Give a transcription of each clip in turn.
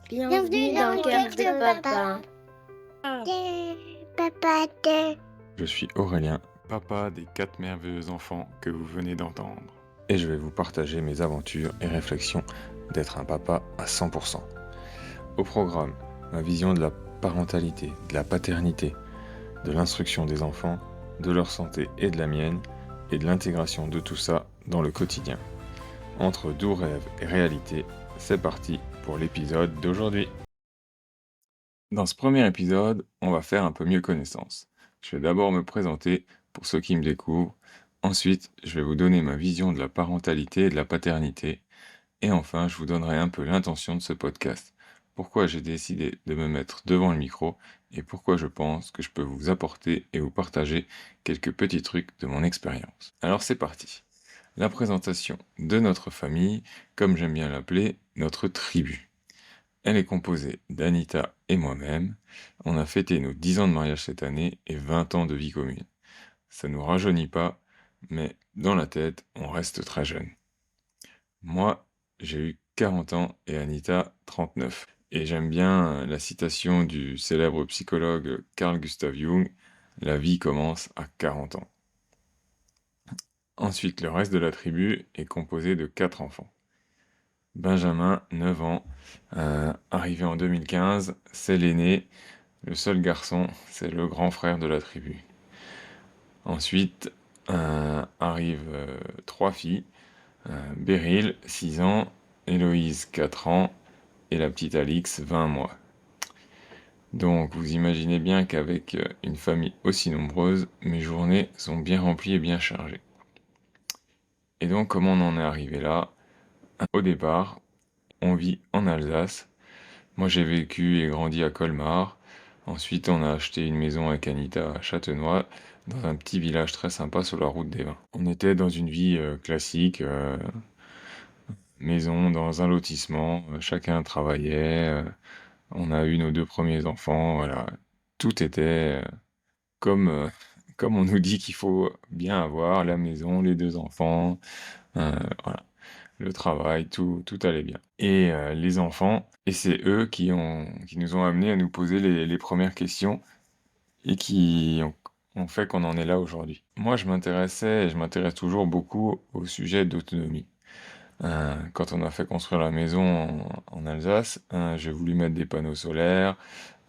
Bienvenue dans Cœur de Papa. Papa de... Je suis Aurélien, papa des 4 merveilleux enfants que vous venez d'entendre. Et je vais vous partager mes aventures et réflexions d'être un papa à 100%. Au programme, ma vision de la parentalité, de la paternité, de l'instruction des enfants, de leur santé et de la mienne, et de l'intégration de tout ça dans le quotidien. Entre doux rêve et réalité, c'est parti pour l'épisode d'aujourd'hui. Dans ce premier épisode, on va faire un peu mieux connaissance. Je vais d'abord me présenter pour ceux qui me découvrent. Ensuite, je vais vous donner ma vision de la parentalité et de la paternité. Et enfin, je vous donnerai un peu l'intention de ce podcast. Pourquoi j'ai décidé de me mettre devant le micro et pourquoi je pense que je peux vous apporter et vous partager quelques petits trucs de mon expérience. Alors c'est parti. La présentation de notre famille, comme j'aime bien l'appeler, notre tribu. Elle est composée d'Anita et moi-même. On a fêté nos 10 ans de mariage cette année et 20 ans de vie commune. Ça nous rajeunit pas, mais dans la tête, on reste très jeune. Moi, j'ai eu 40 ans et Anita 39. Et j'aime bien la citation du célèbre psychologue Carl Gustav Jung, la vie commence à 40 ans. Ensuite, le reste de la tribu est composé de 4 enfants. Benjamin, 9 ans, arrivé en 2015, c'est l'aîné, le seul garçon, c'est le grand frère de la tribu. Ensuite, arrivent 3 filles, Beryl, 6 ans, Héloïse, 4 ans, et la petite Alix, 20 mois. Donc vous imaginez bien qu'avec une famille aussi nombreuse, mes journées sont bien remplies et bien chargées. Et donc comment on en est arrivé là? Au départ, on vit en Alsace. Moi j'ai vécu et grandi à Colmar. Ensuite on a acheté une maison avec Anita à Châtenois, dans un petit village très sympa sur la route des Vins. On était dans une vie classique, maison dans un lotissement, chacun travaillait, on a eu nos 2 premiers enfants, voilà. Tout était comme, comme on nous dit qu'il faut bien avoir, la maison, les 2 enfants, voilà. Le travail, tout allait bien. Et les enfants, et c'est eux qui nous ont amenés à nous poser les premières questions et qui ont fait qu'on en est là aujourd'hui. Moi, je m'intéressais et je m'intéresse toujours beaucoup au sujet d'autonomie. Quand on a fait construire la maison en Alsace, j'ai voulu mettre des panneaux solaires,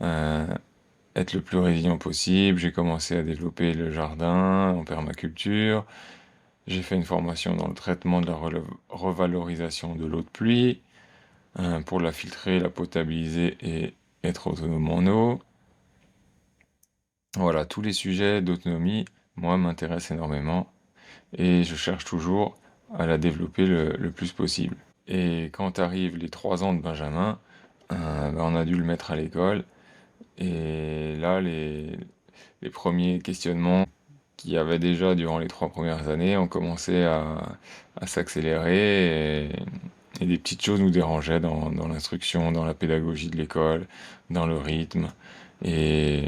euh, être le plus résilient possible. J'ai commencé à développer le jardin en permaculture. J'ai fait une formation dans le traitement de la revalorisation de l'eau de pluie, pour la filtrer, la potabiliser et être autonome en eau. Voilà, tous les sujets d'autonomie, moi, m'intéressent énormément et je cherche toujours à la développer le plus possible. Et quand arrivent les 3 ans de Benjamin, on a dû le mettre à l'école. Et là, les premiers questionnements qu'il y avait déjà durant les 3 premières années ont commencé à s'accélérer et des petites choses nous dérangeaient dans l'instruction, dans la pédagogie de l'école, dans le rythme. Et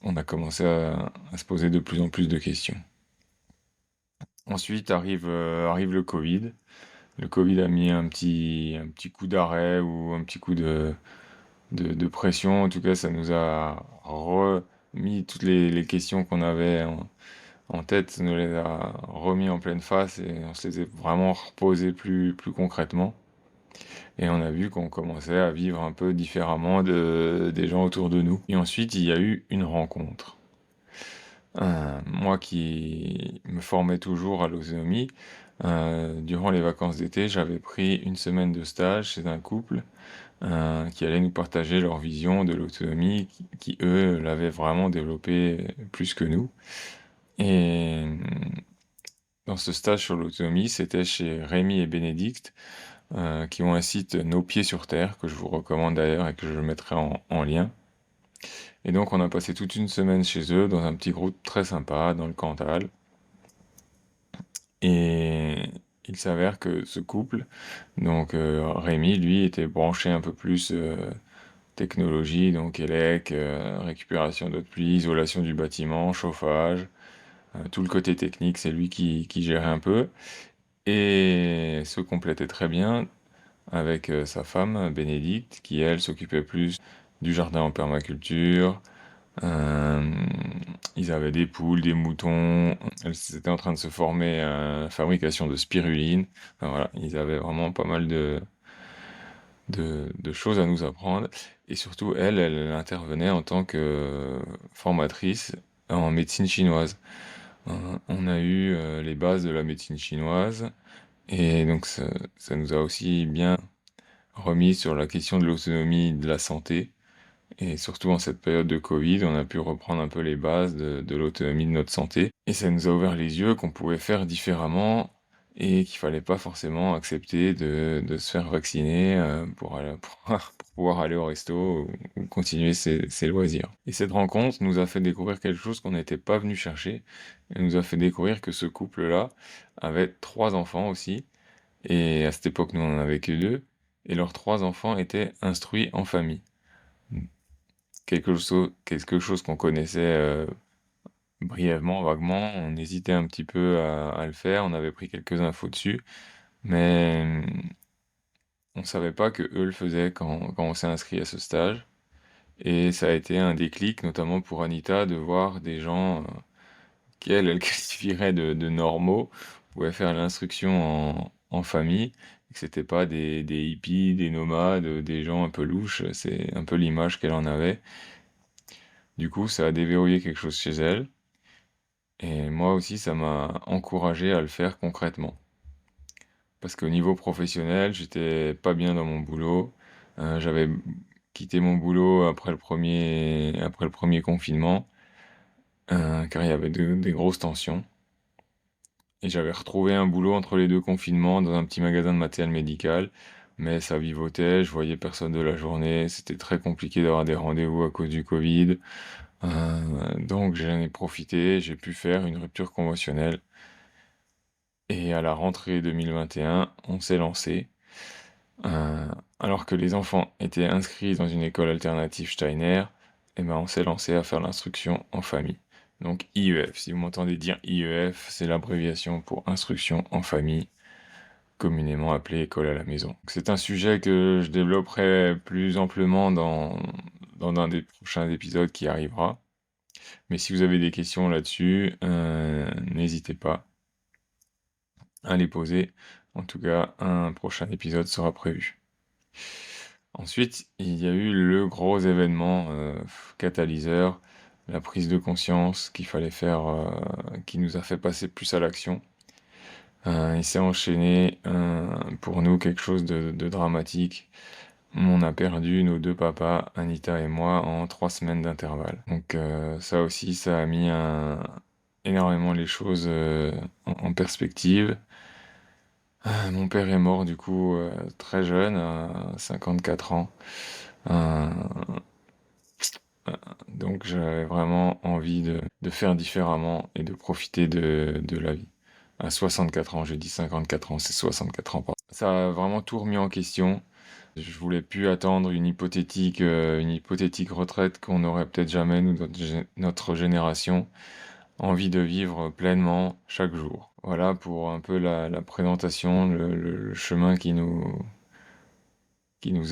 on a commencé à se poser de plus en plus de questions. Ensuite arrive le Covid. Le Covid a mis un petit coup d'arrêt ou un petit coup de pression. En tout cas, ça nous a remis toutes les questions qu'on avait en tête, ça nous les a remis en pleine face et on se les a vraiment reposées plus concrètement. Et on a vu qu'on commençait à vivre un peu différemment des gens autour de nous. Et ensuite, il y a eu une rencontre. Moi qui me formais toujours à l'autonomie, durant les vacances d'été, j'avais pris une semaine de stage chez un couple qui allaient nous partager leur vision de l'autonomie, eux l'avaient vraiment développée plus que nous. Et dans ce stage sur l'autonomie, c'était chez Rémi et Bénédicte, qui ont un site Nos Pieds sur Terre, que je vous recommande d'ailleurs et que je mettrai en lien. Et donc on a passé toute une semaine chez eux, dans un petit groupe très sympa, dans le Cantal. Et il s'avère que ce couple, donc Rémi, lui, était branché un peu plus technologie, donc élec, récupération d'eau de pluie, isolation du bâtiment, chauffage, tout le côté technique, c'est lui qui gérait un peu. Et se complétait très bien. avec sa femme, Bénédicte, qui elle s'occupait plus du jardin en permaculture. Euh, Ils avaient des poules, des moutons. Elles étaient en train de se former à la fabrication de spiruline. Enfin, voilà, ils avaient vraiment pas mal de choses à nous apprendre. Et surtout, elle intervenait en tant que formatrice en médecine chinoise. On a eu les bases de la médecine chinoise. Et donc, ça nous a aussi bien remis sur la question de l'autonomie de la santé. Et surtout en cette période de Covid, on a pu reprendre un peu les bases de l'autonomie de notre santé. Et ça nous a ouvert les yeux qu'on pouvait faire différemment et qu'il fallait pas forcément accepter de se faire vacciner pour pouvoir aller au resto ou continuer ses loisirs. Et cette rencontre nous a fait découvrir quelque chose qu'on n'était pas venu chercher. Elle nous a fait découvrir que ce couple-là avait 3 enfants aussi. Et à cette époque, nous, on en avait que 2. Et leurs 3 enfants étaient instruits en famille. Quelque chose qu'on connaissait brièvement, vaguement. On hésitait un petit peu à le faire. On avait pris quelques infos dessus. Mais on savait pas que eux le faisaient quand on s'est inscrit à ce stage. Et ça a été un déclic, notamment pour Anita, de voir des gens elle qualifierait de normaux, pouvaient faire l'instruction en famille, et que c'était pas des hippies, des nomades, des gens un peu louches, c'est un peu l'image qu'elle en avait. Du coup, ça a déverrouillé quelque chose chez elle, et moi aussi, ça m'a encouragé à le faire concrètement. Parce qu'au niveau professionnel, j'étais pas bien dans mon boulot. J'avais quitté mon boulot après le premier confinement, car il y avait des grosses tensions. Et j'avais retrouvé un boulot entre les 2 confinements dans un petit magasin de matériel médical, mais ça vivotait, je voyais personne de la journée, c'était très compliqué d'avoir des rendez-vous à cause du Covid. Donc j'en ai profité, j'ai pu faire une rupture conventionnelle. Et à la rentrée 2021, on s'est lancé. Euh, Alors que les enfants étaient inscrits dans une école alternative Steiner, eh ben on s'est lancé à faire l'instruction en famille. Donc IEF, si vous m'entendez dire IEF, c'est l'abréviation pour instruction en famille, communément appelée école à la maison. C'est un sujet que je développerai plus amplement dans un des prochains épisodes qui arrivera. Mais si vous avez des questions là-dessus, n'hésitez pas à les poser. En tout cas, un prochain épisode sera prévu. Ensuite, il y a eu le gros événement catalyseur, la prise de conscience qu'il fallait faire, qui nous a fait passer plus à l'action. Il s'est enchaîné pour nous quelque chose de dramatique. On a perdu nos 2 papas, Anita et moi, en 3 semaines d'intervalle. Donc ça aussi, ça a mis énormément les choses en perspective. Mon père est mort du coup très jeune, à 54 ans. Euh, donc j'avais vraiment envie de faire différemment et de profiter de la vie. À 64 ans, j'ai dit 54 ans, c'est 64 ans. Pardon. Ça a vraiment tout remis en question. Je voulais plus attendre une hypothétique retraite qu'on n'aurait peut-être jamais, nous, notre génération. Envie de vivre pleinement chaque jour. Voilà pour un peu la présentation, le chemin qui nous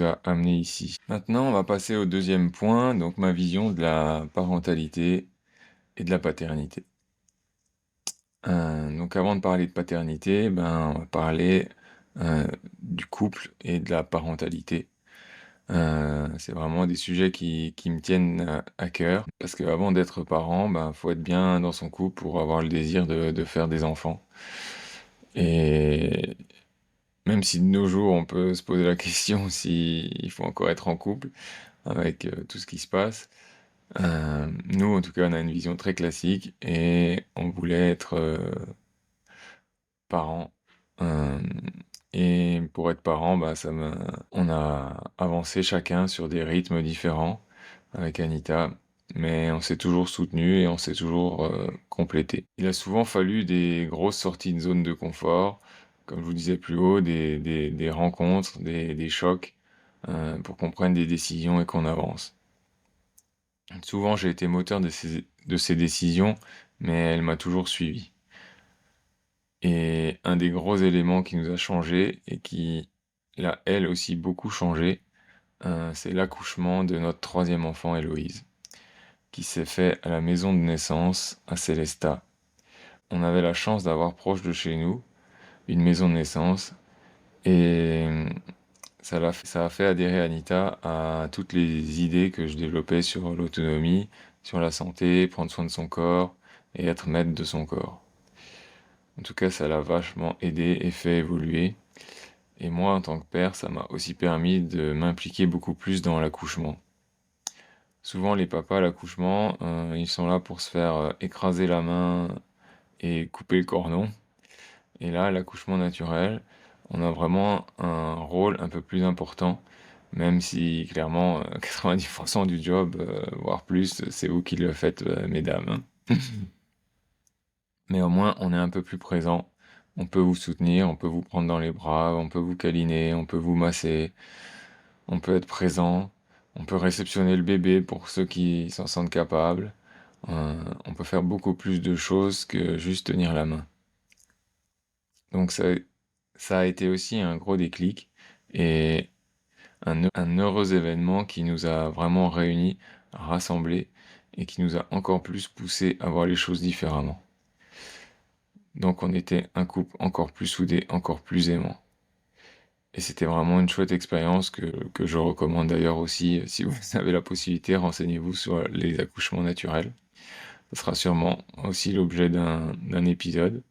a amenés ici. Maintenant, on va passer au deuxième point, donc ma vision de la parentalité et de la paternité. Donc avant de parler de paternité, ben, on va parler du couple et de la parentalité. C'est vraiment des sujets qui me tiennent à cœur, parce qu'avant d'être parent, ben, faut être bien dans son couple pour avoir le désir de faire des enfants. Et même si de nos jours, on peut se poser la question s'il faut encore être en couple avec tout ce qui se passe, nous, en tout cas, on a une vision très classique et on voulait être parents. Euh, et pour être parent, bah, on a avancé chacun sur des rythmes différents avec Anita, mais on s'est toujours soutenu et on s'est toujours complété. Il a souvent fallu des grosses sorties de zone de confort, comme je vous disais plus haut, des rencontres, des chocs, pour qu'on prenne des décisions et qu'on avance. Souvent, j'ai été moteur de ces décisions, mais elle m'a toujours suivi. Et un des gros éléments qui nous a changé et qui il a elle aussi beaucoup changé. C'est l'accouchement de notre troisième enfant, Héloïse, qui s'est fait à la maison de naissance à Célestat. On avait la chance d'avoir proche de chez nous une maison de naissance et ça a fait adhérer Anita à toutes les idées que je développais sur l'autonomie, sur la santé, prendre soin de son corps et être maître de son corps. En tout cas, ça l'a vachement aidé et fait évoluer. Et moi, en tant que père, ça m'a aussi permis de m'impliquer beaucoup plus dans l'accouchement. Souvent, les papas à l'accouchement, ils sont là pour se faire écraser la main et couper le cordon. Et là, l'accouchement naturel, on a vraiment un rôle un peu plus important, même si clairement 90% du job, voire plus, c'est vous qui le faites, mesdames, hein. Mais au moins, on est un peu plus présent. On peut vous soutenir, on peut vous prendre dans les bras, on peut vous câliner, on peut vous masser, on peut être présent, on peut réceptionner le bébé pour ceux qui s'en sentent capables. On peut faire beaucoup plus de choses que juste tenir la main. Donc ça a été aussi un gros déclic et un heureux événement qui nous a vraiment réunis, rassemblés et qui nous a encore plus poussé à voir les choses différemment. Donc on était un couple encore plus soudé, encore plus aimant. Et c'était vraiment une chouette expérience que je recommande d'ailleurs aussi. Si vous avez la possibilité, renseignez-vous sur les accouchements naturels. Ce sera sûrement aussi l'objet d'un épisode.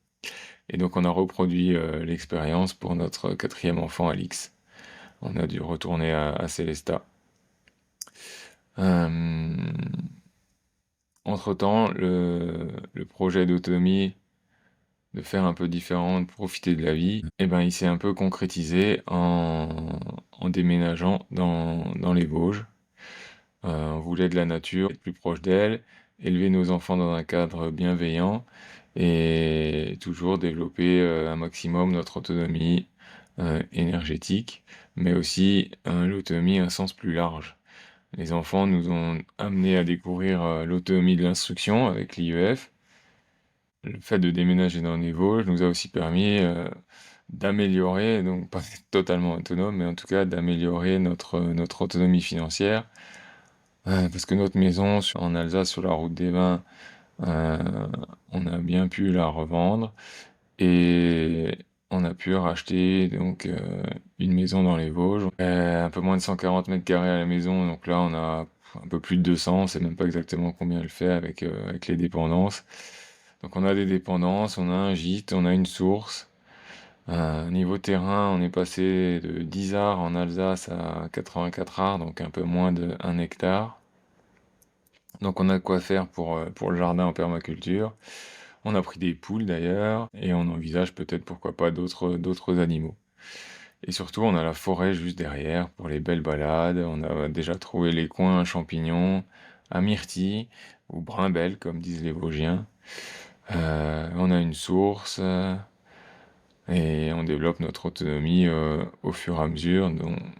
Et donc on a reproduit l'expérience pour notre quatrième enfant, Alix. On a dû retourner à Célestat. Euh, Entre-temps, le projet d'autonomie, de faire un peu différent, de profiter de la vie, eh ben, il s'est un peu concrétisé en déménageant dans les Vosges. On voulait de la nature, être plus proche d'elle, élever nos enfants dans un cadre bienveillant et toujours développer un maximum notre autonomie énergétique, mais aussi l'autonomie à un sens plus large. Les enfants nous ont amenés à découvrir l'autonomie de l'instruction avec l'IEF. Le fait de déménager dans les Vosges nous a aussi permis d'améliorer, donc pas totalement autonome, mais en tout cas d'améliorer notre autonomie financière. Parce que notre maison en Alsace, sur la route des Vins, euh, on a bien pu la revendre et on a pu racheter donc une maison dans les Vosges. Un peu moins de 140 mètres carrés à la maison, donc là on a un peu plus de 200, on sait même pas exactement combien elle fait avec les dépendances. Donc on a des dépendances, on a un gîte, on a une source. Niveau terrain, on est passé de 10 arts en Alsace à 84 arts, donc un peu moins de 1 hectare. Donc on a de quoi faire pour le jardin en permaculture. On a pris des poules d'ailleurs, et on envisage peut-être pourquoi pas d'autres animaux. Et surtout, on a la forêt juste derrière pour les belles balades. On a déjà trouvé les coins à champignons, à myrtille, ou brimelles comme disent les Vosgiens. On a une source, et on développe notre autonomie au fur et à mesure,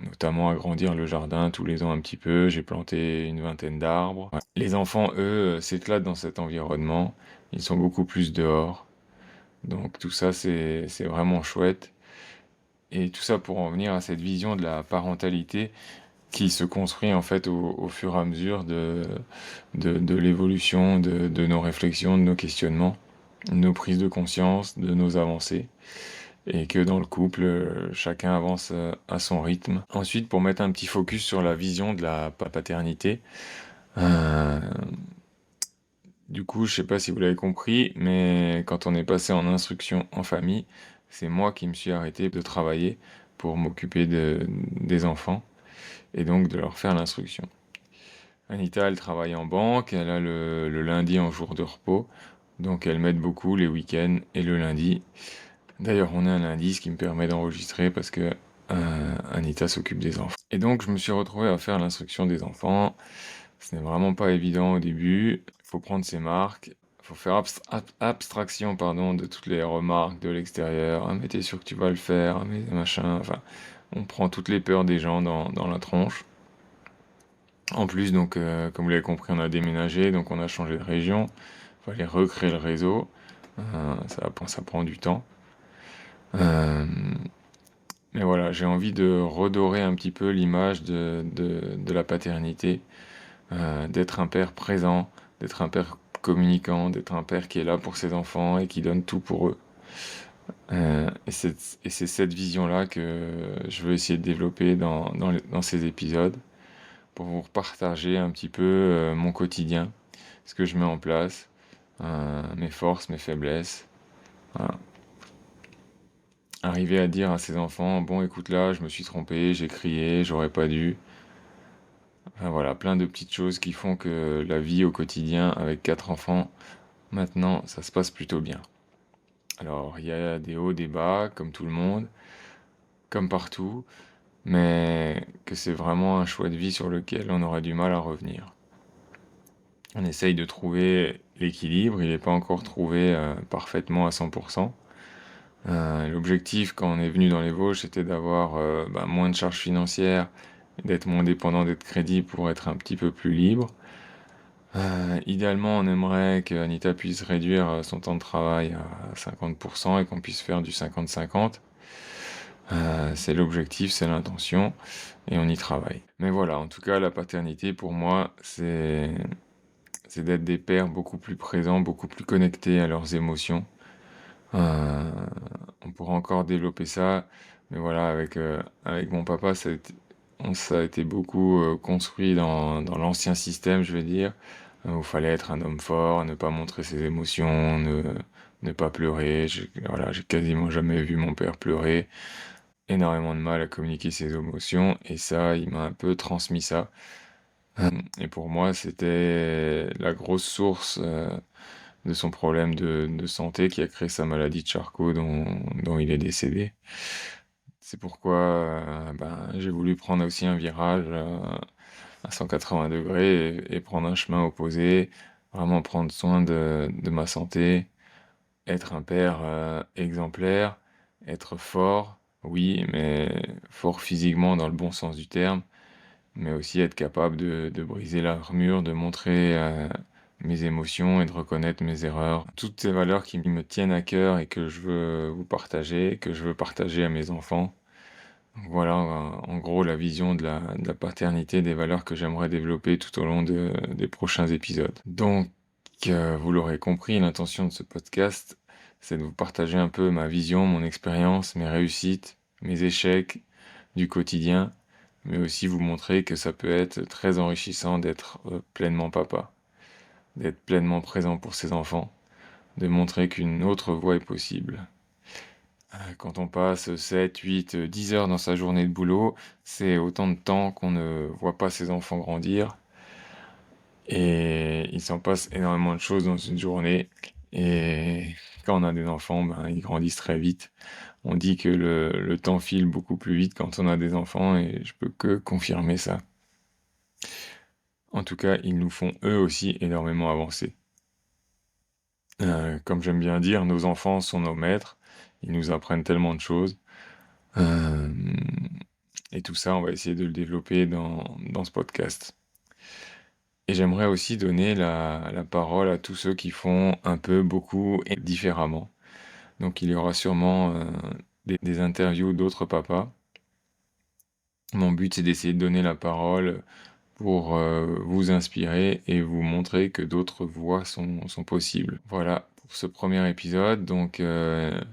notamment agrandir le jardin tous les ans un petit peu. J'ai planté une vingtaine d'arbres. Ouais. Les enfants, eux, s'éclatent dans cet environnement. Ils sont beaucoup plus dehors. Donc tout ça, c'est vraiment chouette. Et tout ça pour en venir à cette vision de la parentalité qui se construit en fait au fur et à mesure de l'évolution de nos réflexions, de nos questionnements, de nos prises de conscience, de nos avancées et que dans le couple, chacun avance à son rythme. Ensuite, pour mettre un petit focus sur la vision de la paternité, euh, du coup, je sais pas si vous l'avez compris, mais quand on est passé en instruction en famille, c'est moi qui me suis arrêté de travailler pour m'occuper des enfants et donc de leur faire l'instruction. Anita, elle travaille en banque, elle a le lundi en jour de repos, donc elle m'aide beaucoup les week-ends et le lundi. D'ailleurs, on a un lundi, ce qui me permet d'enregistrer parce que Anita s'occupe des enfants. Et donc, je me suis retrouvé à faire l'instruction des enfants. Ce n'est vraiment pas évident au début. Il faut prendre ses marques. Il faut faire abstraction pardon, de toutes les remarques de l'extérieur. Ah, mais t'es sûr que tu vas le faire, ah, mais machin. Enfin, on prend toutes les peurs des gens dans la tronche. En plus, donc, comme vous l'avez compris, on a déménagé, donc on a changé de région. Il fallait recréer le réseau. Ça prend du temps. Euh, Mais voilà, j'ai envie de redorer un petit peu l'image de la paternité, d'être un père présent, d'être un père communicant, d'être un père qui est là pour ses enfants et qui donne tout pour eux. Et c'est cette vision-là que je veux essayer de développer dans ces épisodes pour vous partager un petit peu mon quotidien, ce que je mets en place, mes forces, mes faiblesses. Voilà. Arriver à dire à ses enfants, bon écoute là, je me suis trompé, j'ai crié, j'aurais pas dû. Enfin, voilà, plein de petites choses qui font que la vie au quotidien avec 4 enfants, maintenant, ça se passe plutôt bien. Alors, il y a des hauts, des bas, comme tout le monde, comme partout, mais que c'est vraiment un choix de vie sur lequel on aurait du mal à revenir. On essaye de trouver l'équilibre, il n'est pas encore trouvé parfaitement à 100%. L'objectif quand on est venu dans les Vosges, c'était d'avoir moins de charges financières, d'être moins dépendant d'être crédit pour être un petit peu plus libre. Idéalement, on aimerait qu'Anita puisse réduire son temps de travail à 50% et qu'on puisse faire du 50-50. C'est l'objectif, c'est l'intention, et on y travaille. Mais voilà, en tout cas, la paternité, pour moi, c'est d'être des pères beaucoup plus présents, beaucoup plus connectés à leurs émotions. Euh, on pourra encore développer ça, mais voilà, avec mon papa, ça a été beaucoup construit dans l'ancien système, je vais dire, où il fallait être un homme fort, ne pas montrer ses émotions, ne pas pleurer. Voilà, j'ai quasiment jamais vu mon père pleurer, énormément de mal à communiquer ses émotions, et ça, il m'a un peu transmis ça. Et pour moi, c'était la grosse source de son problème de santé qui a créé sa maladie de Charcot dont il est décédé. C'est pourquoi j'ai voulu prendre aussi un virage à 180 degrés et prendre un chemin opposé, vraiment prendre soin de ma santé, être un père exemplaire, être fort, oui, mais fort physiquement dans le bon sens du terme, mais aussi être capable de briser l'armure, de montrer mes émotions et de reconnaître mes erreurs. Toutes ces valeurs qui me tiennent à cœur et que je veux vous partager, que je veux partager à mes enfants. Donc voilà, en gros, la vision de la paternité, des valeurs que j'aimerais développer tout au long des prochains épisodes. Donc, vous l'aurez compris, l'intention de ce podcast, c'est de vous partager un peu ma vision, mon expérience, mes réussites, mes échecs du quotidien, mais aussi vous montrer que ça peut être très enrichissant d'être pleinement papa, d'être pleinement présent pour ses enfants, de montrer qu'une autre voie est possible. Quand on passe 7, 8, 10 heures dans sa journée de boulot, c'est autant de temps qu'on ne voit pas ses enfants grandir. Et il s'en passe énormément de choses dans une journée. Et quand on a des enfants, ils grandissent très vite. On dit que le temps file beaucoup plus vite quand on a des enfants et je peux que confirmer ça. En tout cas, ils nous font eux aussi énormément avancer. Comme j'aime bien dire, nos enfants sont nos maîtres. Ils nous apprennent tellement de choses. Euh, et tout ça, on va essayer de le développer dans ce podcast. Et j'aimerais aussi donner la parole à tous ceux qui font un peu, beaucoup et différemment. Donc il y aura sûrement des interviews d'autres papas. Mon but, c'est d'essayer de donner la parole pour vous inspirer et vous montrer que d'autres voies sont possibles. Voilà pour ce premier épisode. Donc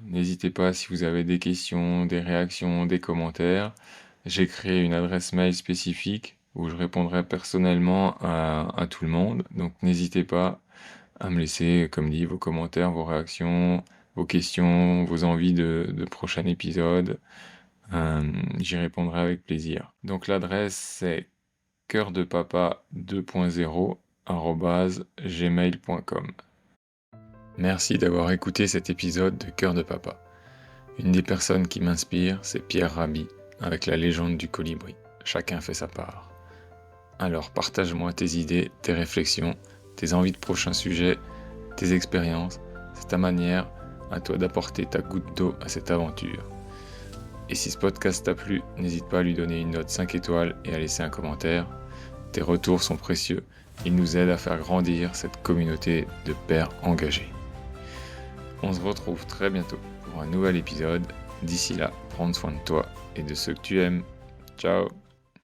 n'hésitez pas si vous avez des questions, des réactions, des commentaires. J'ai créé une adresse mail spécifique où je répondrai personnellement à tout le monde. Donc n'hésitez pas à me laisser, comme dit, vos commentaires, vos réactions, vos questions, vos envies de prochains épisodes. J'y répondrai avec plaisir. Donc l'adresse c'est coeurdepapa2.0@gmail.com. Merci d'avoir écouté cet épisode de Cœur de Papa. Une des personnes qui m'inspire, c'est Pierre Rabhi, avec la légende du colibri. Chacun fait sa part. Alors partage-moi tes idées, tes réflexions, tes envies de prochains sujets, tes expériences. C'est ta manière, à toi d'apporter ta goutte d'eau à cette aventure. Et si ce podcast t'a plu, n'hésite pas à lui donner une note 5 étoiles et à laisser un commentaire. Tes retours sont précieux, ils nous aident à faire grandir cette communauté de pères engagés. On se retrouve très bientôt pour un nouvel épisode. D'ici là, prendre soin de toi et de ceux que tu aimes. Ciao!